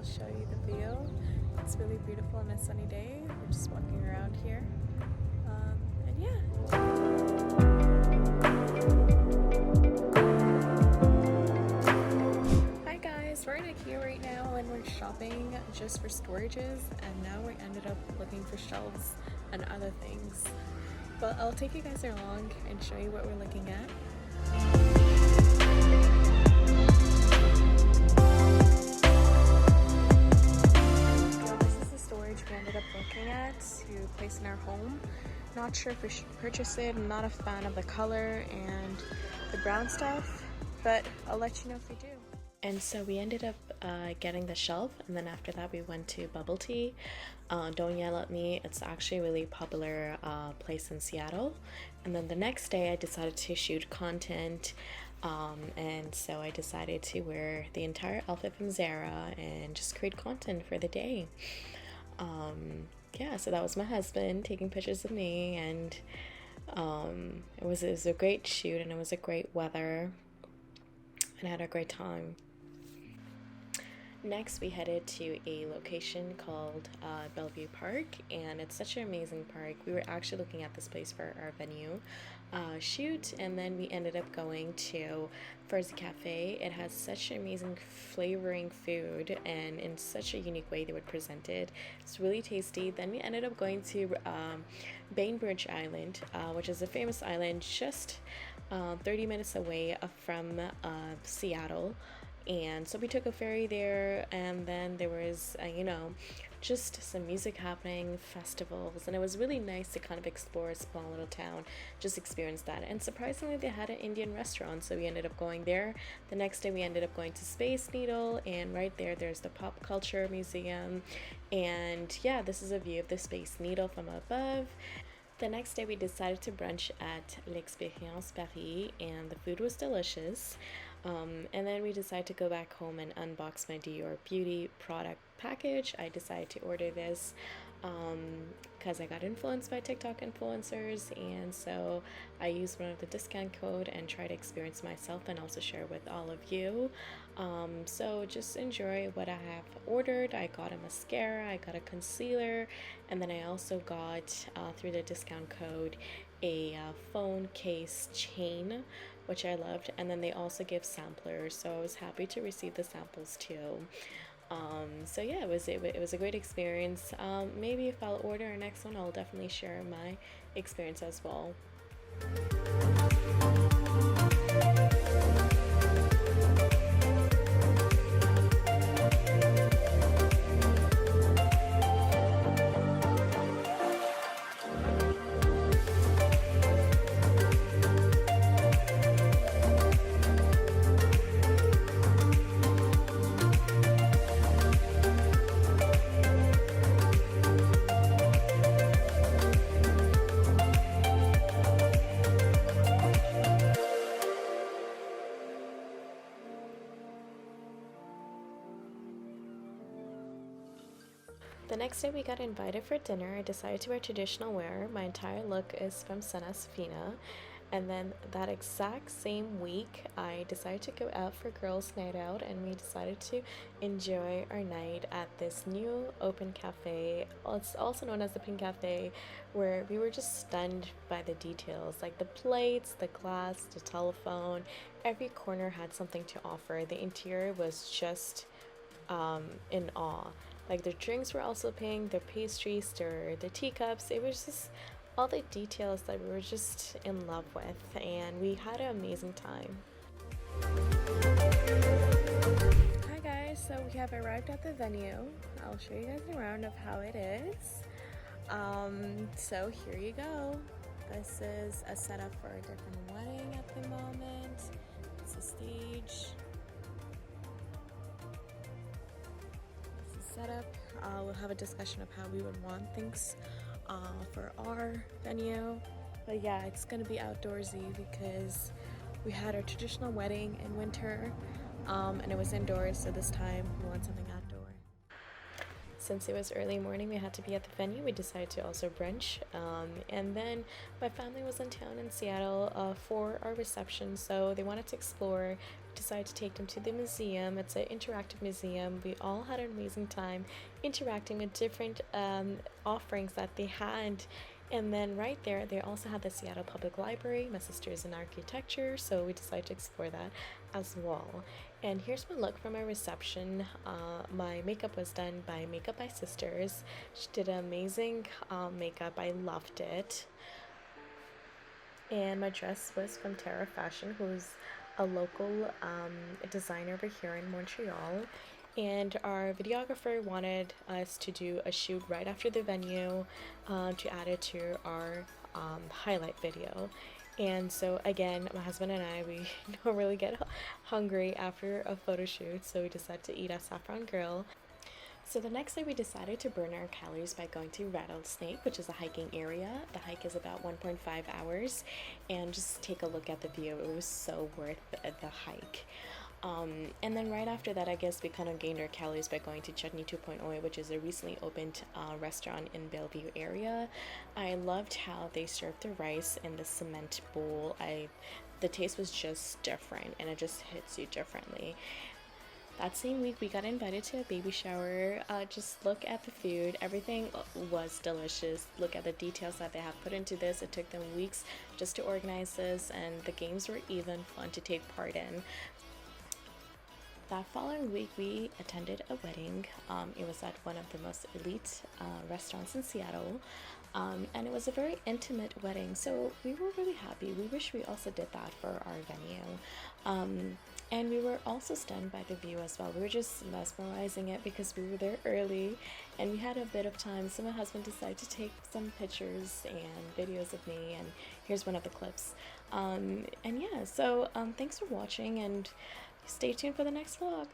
I'll show you the view. It's really beautiful on a sunny day. We're just walking around here. And yeah. Hi guys, we're in IKEA right now and we're shopping just for storages, and now we ended up looking for shelves and other things. But I'll take you guys along and show you what we're looking at. We ended up looking at to place in our home. Not sure if we should purchase it. I'm not a fan of the color and the brown stuff, but I'll let you know if we do. And so we ended up getting the shelf, and then after that we went to Bubble Tea. Don't yell at me, it's actually a really popular place in Seattle. And then the next day I decided to shoot content, and so I decided to wear the entire outfit from Zara and just create content for the day. Yeah, so that was my husband taking pictures of me, and it was a great shoot, and it was a great weather, and I had a great time. Next, we headed to a location called Bellevue Park, and it's such an amazing park. We were actually looking at this place for our venue shoot, and then we ended up going to Furzy Cafe. It has such amazing flavoring food, and in such a unique way they would present it. It's really tasty. Then we ended up going to Bainbridge Island, which is a famous island just 30 minutes away from Seattle. And so we took a ferry there, and then there was just some music happening, festivals, and it was really nice to kind of explore a small little town, just experience that. And surprisingly, they had an Indian restaurant, so we ended up going there. The next day we ended up going to Space Needle, and right there's the Pop Culture Museum. And yeah, this is a view of the Space Needle from above. The next day we decided to brunch at L'Expérience Paris, and the food was delicious. And then we decided to go back home and unbox my Dior Beauty product package. I decided to order this because I got influenced by TikTok influencers, and so I used one of the discount code and try to experience myself and also share with all of you. So just enjoy what I have ordered. I got a mascara, I got a concealer, and then I also got through the discount code a phone case chain, which I loved, and then they also give samplers, so I was happy to receive the samples too. So yeah, it was a great experience. Maybe if I'll order our next one, I'll definitely share my experience as well. The next day we got invited for dinner. I decided to wear traditional wear. My entire look is from Fina. And then that exact same week, I decided to go out for girls' night out, and we decided to enjoy our night at this new open cafe. It's also known as the Pink Cafe, where we were just stunned by the details, like the plates, the glass, the telephone. Every corner had something to offer. The interior was just in awe. Like the drinks were also pink, the pastries, the teacups. It was just all the details that we were just in love with, and we had an amazing time. Hi guys, so we have arrived at the venue. I'll show you guys around of how it is. So here you go. This is a setup for a different wedding at the moment. It's a stage. Setup. We'll have a discussion of how we would want things for our venue, but yeah, it's gonna be outdoorsy because we had our traditional wedding in winter, and it was indoors, so this time we want something outdoor. Since it was early morning, we had to be at the venue. We decided to also brunch, and then my family was in town in Seattle for our reception, so they wanted to explore decided to take them to the museum. It's an interactive museum. We all had an amazing time interacting with different offerings that they had. And then right there, they also had the Seattle Public Library. My sister's in architecture, so we decided to explore that as well. And here's my look from my reception. My makeup was done by Makeup by Sisters. She did an amazing makeup. I loved it. And my dress was from Terra Fashion, who's a local designer over here in Montreal. And our videographer wanted us to do a shoot right after the venue to add it to our highlight video. And so again, my husband and I, we don't really get hungry after a photo shoot, so we decided to eat at Saffron Grill. So the next day we decided to burn our calories by going to Rattlesnake, which is a hiking area. The hike is about 1.5 hours, and just take a look at the view. It was so worth the hike. And then right after that, I guess we kind of gained our calories by going to Chutney 2.0, which is a recently opened restaurant in Bellevue area. I loved how they served the rice in the cement bowl. The taste was just different, and it just hits you differently. That same week, we got invited to a baby shower. Just look at the food. Everything was delicious. Look at the details that they have put into this. It took them weeks just to organize this, and the games were even fun to take part in. That following week, we attended a wedding. It was at one of the most elite restaurants in Seattle. And it was a very intimate wedding, so we were really happy. We wish we also did that for our venue. And we were also stunned by the view as well. We were just mesmerizing it because we were there early and we had a bit of time. So my husband decided to take some pictures and videos of me, and here's one of the clips. And yeah, so thanks for watching, and stay tuned for the next vlog.